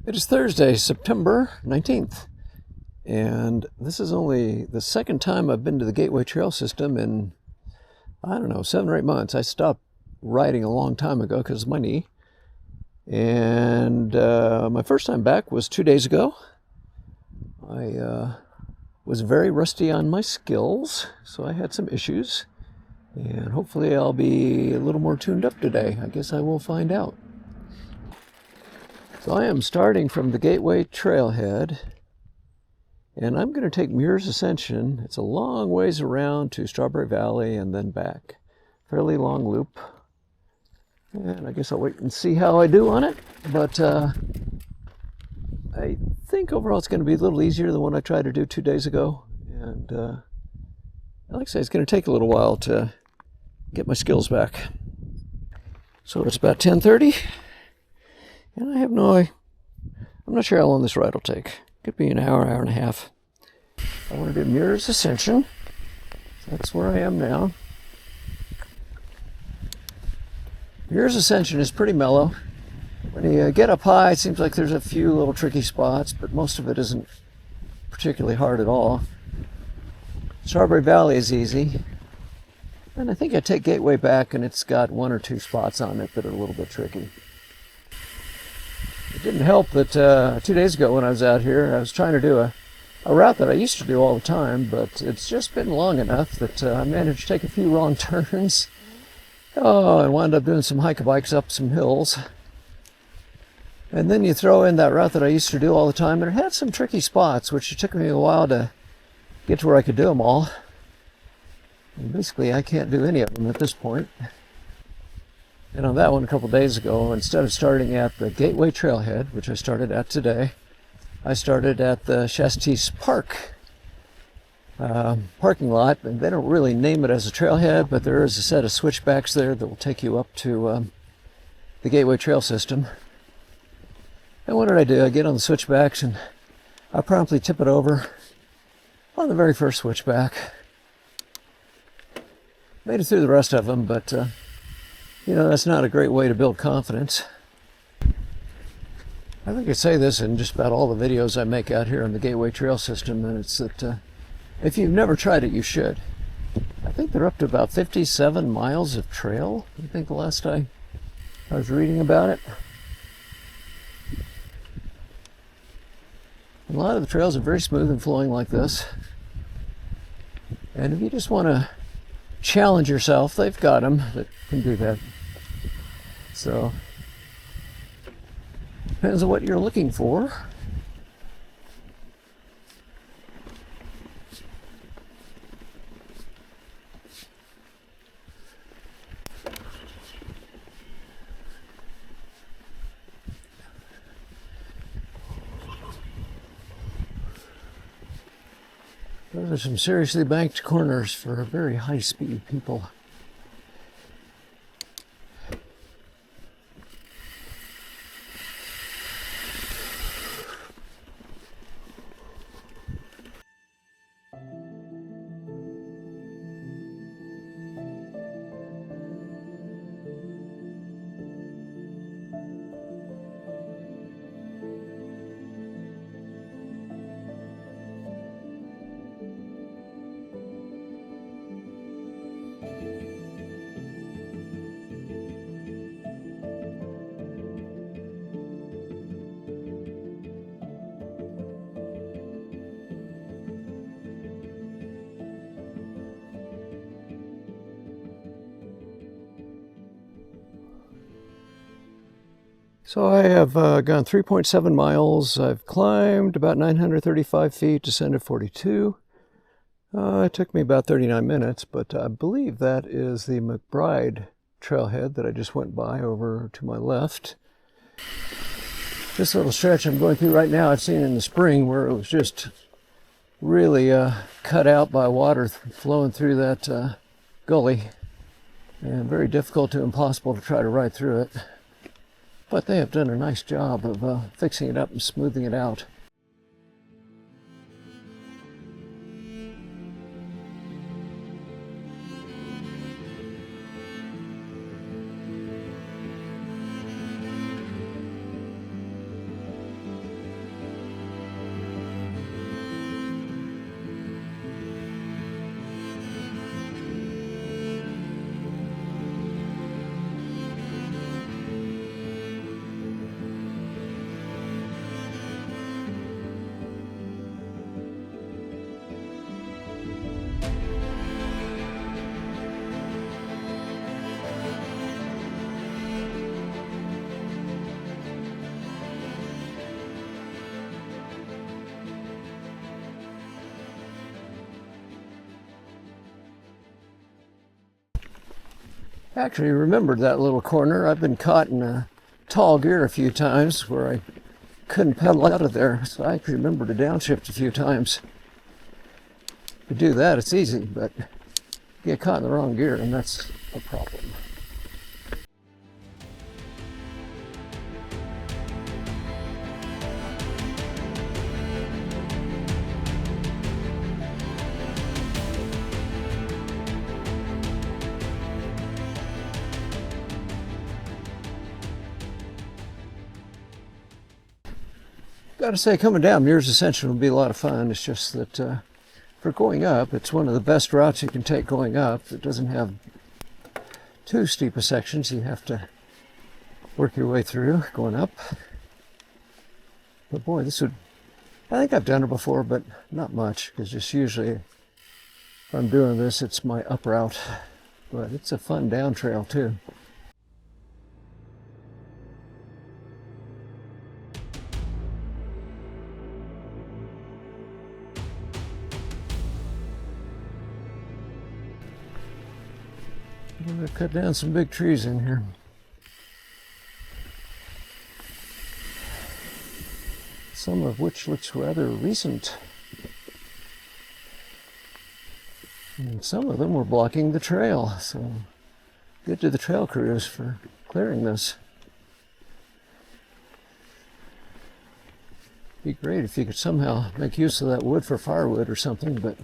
It is Thursday, September 19th, and this is only the second time I've been to the Gateway Trail System in, 7 or 8 months. I stopped riding a long time ago because of my knee, and my first time back was 2 days ago. I was very rusty on my skills, so I had some issues, and hopefully I'll be a little more tuned up today. I guess I will find out. So I am starting from the Gateway Trailhead, and I'm going to take Muir's Ascension. It's a long ways around to Strawberry Valley and then back. Fairly long loop. And I guess I'll wait and see how I do on it. But I think overall it's going to be a little easier than what I tried to do 2 days ago. And like I say, it's going to take a little while to get my skills back. So it's about 10:30. And I'm not sure how long this ride will take. Could be an hour, hour and a half. I want to do Muir's Ascension. That's where I am now. Muir's Ascension is pretty mellow. When you get up high, it seems like there's a few little tricky spots, but most of it isn't particularly hard at all. Strawberry Valley is easy. And I think I take Gateway back, and it's got 1 or 2 spots on it that are a little bit tricky. It didn't help that 2 days ago when I was out here, I was trying to do a route that I used to do all the time, but it's just been long enough that I managed to take a few wrong turns. Oh, and wound up doing some hike-a-bikes up some hills. And then you throw in that route that I used to do all the time, and it had some tricky spots, which it took me a while to get to where I could do them all. And basically, I can't do any of them at this point. And on that one a couple days ago, instead of starting at the Gateway Trailhead, which I started at today, I started at the Shasta Park parking lot. And they don't really name it as a trailhead, but there is a set of switchbacks there that will take you up to the Gateway Trail System. And what did I do? I get on the switchbacks and I promptly tip it over on the very first switchback. Made it through the rest of them, but that's not a great way to build confidence. I think I say this in just about all the videos I make out here on the Gateway Trail System, and it's that if you've never tried it, you should. I think they're up to about 57 miles of trail. I think the last I was reading about it. A lot of the trails are very smooth and flowing like this. And if you just want to challenge yourself, they've got them that can do that. So, depends on what you're looking for. Those are some seriously banked corners for very high-speed people. So I have gone 3.7 miles. I've climbed about 935 feet, descended 42. It took me about 39 minutes, but I believe that is the McBride trailhead that I just went by over to my left. This little stretch I'm going through right now, I've seen in the spring where it was just really cut out by water flowing through that gully, and very difficult to impossible to try to ride through it. But they have done a nice job of fixing it up and smoothing it out. Actually remembered that little corner. I've been caught in a tall gear a few times where I couldn't pedal out of there, so I actually remember to downshift a few times. To do that, it's easy, but you get caught in the wrong gear, and that's a problem. Gotta say, coming down Muir's Ascension will be a lot of fun. It's just that for going up, it's one of the best routes you can take going up. It doesn't have too steep a sections you have to work your way through going up. But boy, I think I've done it before, but not much, because just usually if I'm doing this, it's my up route. But it's a fun down trail too. I'm going to cut down some big trees in here. Some of which looks rather recent. And some of them were blocking the trail, so good to the trail crews for clearing this. It'd be great if you could somehow make use of that wood for firewood or something, but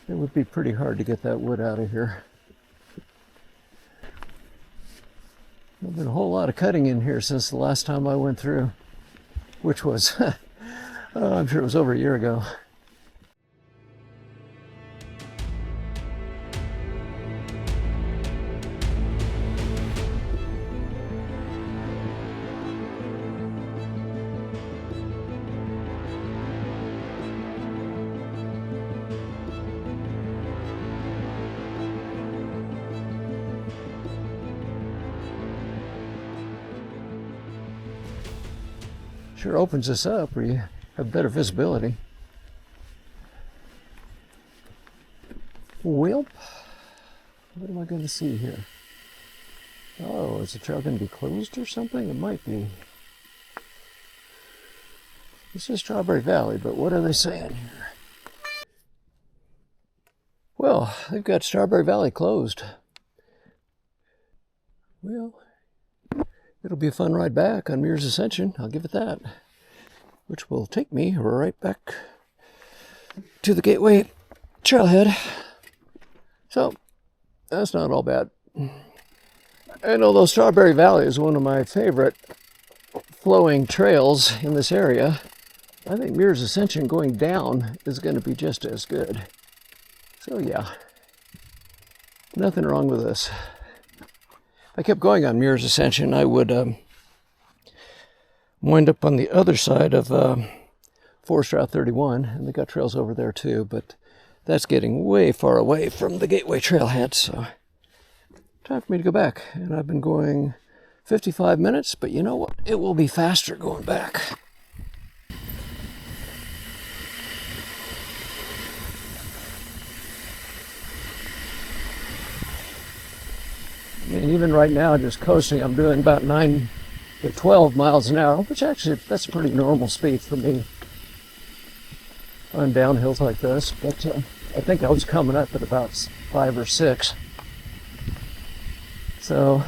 it would be pretty hard to get that wood out of here. There's been a whole lot of cutting in here since the last time I went through, which was, I'm sure it was over a year ago. Sure opens this up where you have better visibility. Well, what am I going to see here? Oh, is the trail going to be closed or something? It might be. This is Strawberry Valley, but what are they saying here? Well, they've got Strawberry Valley closed. Well, it'll be a fun ride back on Muir's Ascension, I'll give it that. Which will take me right back to the Gateway Trailhead. So, that's not all bad. And although Strawberry Valley is one of my favorite flowing trails in this area, I think Muir's Ascension going down is going to be just as good. So yeah, nothing wrong with this. If I kept going on Muir's Ascension, I would wind up on the other side of Forest Route 31, and they got trails over there too, but that's getting way far away from the Gateway Trailhead, so time for me to go back. And I've been going 55 minutes, but you know what? It will be faster going back. I mean, even right now, just coasting, I'm doing about 9 to 12 miles an hour, which actually, that's a pretty normal speed for me on downhills like this. But I think I was coming up at about 5 or 6. So,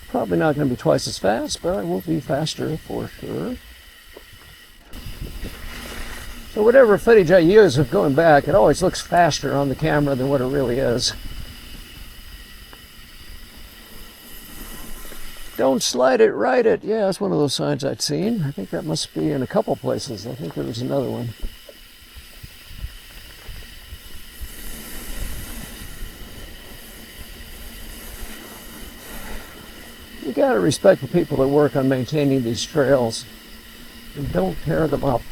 probably not going to be twice as fast, but I will be faster for sure. So whatever footage I use of going back, it always looks faster on the camera than what it really is. Don't slide it, ride it. Yeah, that's one of those signs I'd seen. I think that must be in a couple places. I think there was another one. You gotta respect the people that work on maintaining these trails and don't tear them up.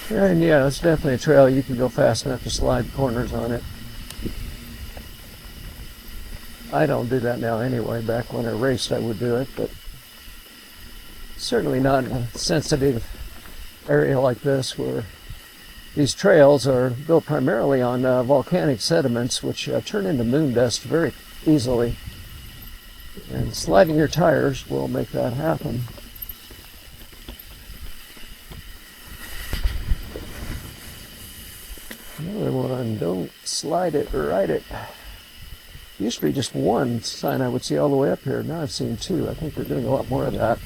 And yeah, it's definitely a trail you can go fast enough to slide corners on it. I don't do that now anyway. Back when I raced, I would do it, but certainly not in a sensitive area like this where These trails are built primarily on volcanic sediments, which turn into moon dust very easily. And sliding your tires will make that happen. Another one, don't slide it, ride it. Used to be just one sign I would see all the way up here. Now I've seen two. I think they're doing a lot more of that.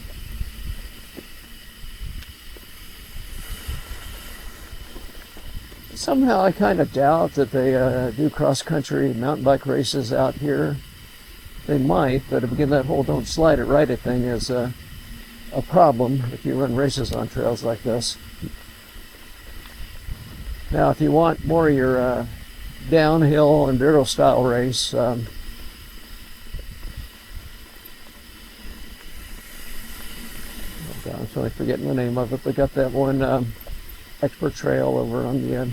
Somehow I kind of doubt that they do cross-country mountain bike races out here. They might, but again, that whole don't slide it, ride it thing is a problem if you run races on trails like this. Now, if you want more of your downhill enduro style race, I'm really forgetting the name of it, but got that one expert trail over on the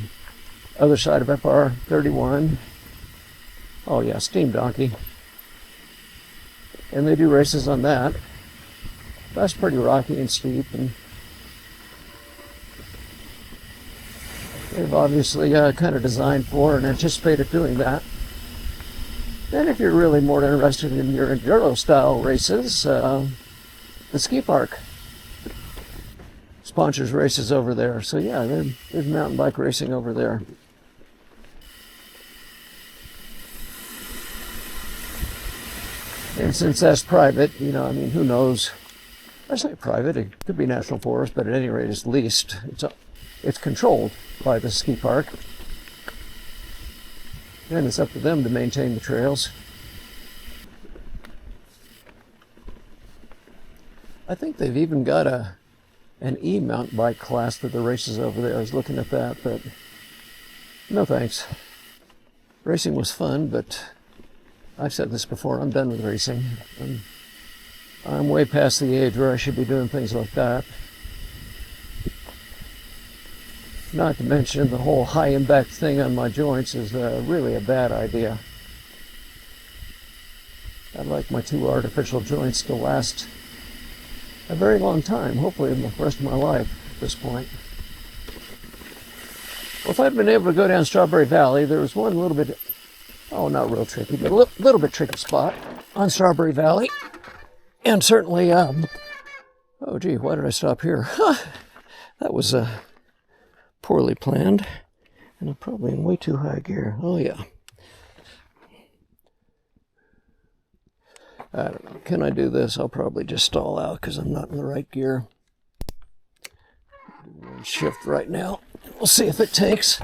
other side of FR 31. Oh yeah, Steam Donkey. And they do races on that. That's pretty rocky and steep, and they've obviously kind of designed for and anticipated doing that. And if you're really more interested in your enduro style races, the ski park sponsors races over there. So yeah, there's mountain bike racing over there. And since that's private, you know, I mean, who knows? I say private, it could be national forest, but at any rate, it's leased. It's controlled by the ski park. And it's up to them to maintain the trails. I think they've even got an e-mountain bike class for the races over there. I was looking at that, but no thanks. Racing was fun, but I've said this before, I'm done with racing. I'm way past the age where I should be doing things like that. Not to mention the whole high impact thing on my joints is really a bad idea. I'd like my two artificial joints to last a very long time, hopefully the rest of my life at this point. Well, if I'd been able to go down Strawberry Valley, there was one little bit, not real tricky, but a little bit tricky spot on Strawberry Valley. And certainly, oh gee, why did I stop here? That was poorly planned, and I'm probably in way too high gear. Oh yeah. I don't know. Can I do this? I'll probably just stall out because I'm not in the right gear. Shift right now. We'll see if it takes.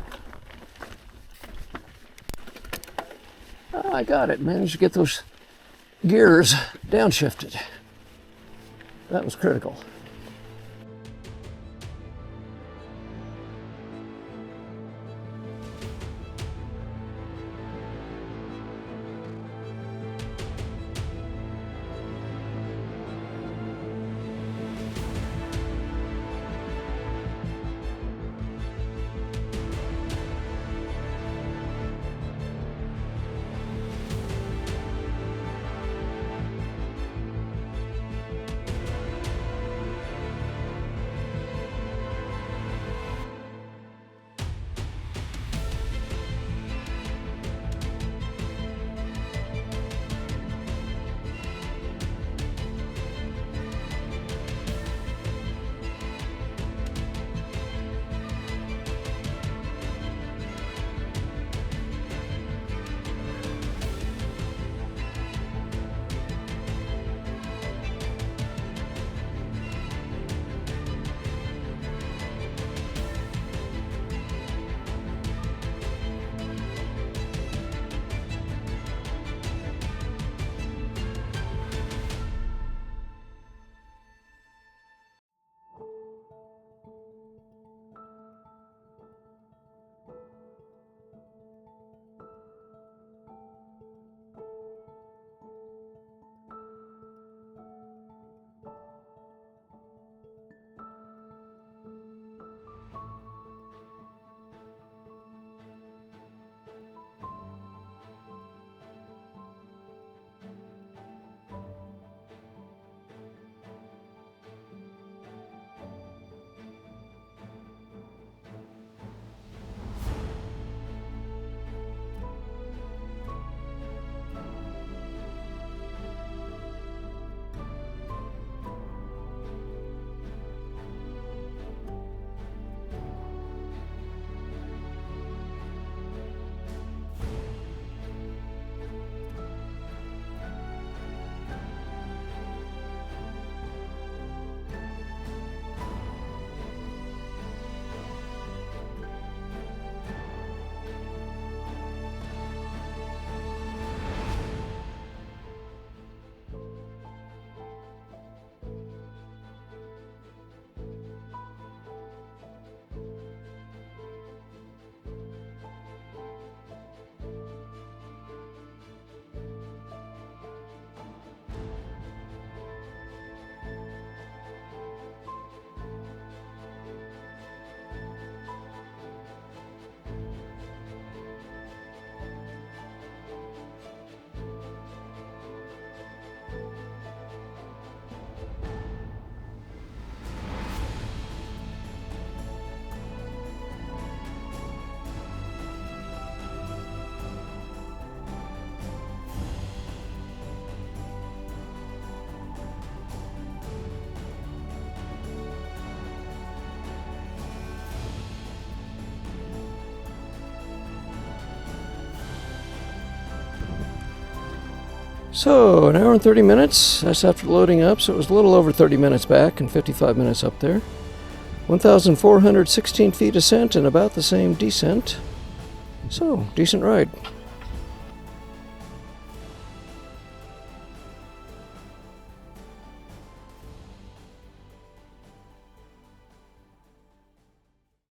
I got it. Managed to get those gears downshifted. That was critical. So, an hour and 30 minutes. That's after loading up, so it was a little over 30 minutes back and 55 minutes up there. 1,416 feet ascent and about the same descent. So, decent ride.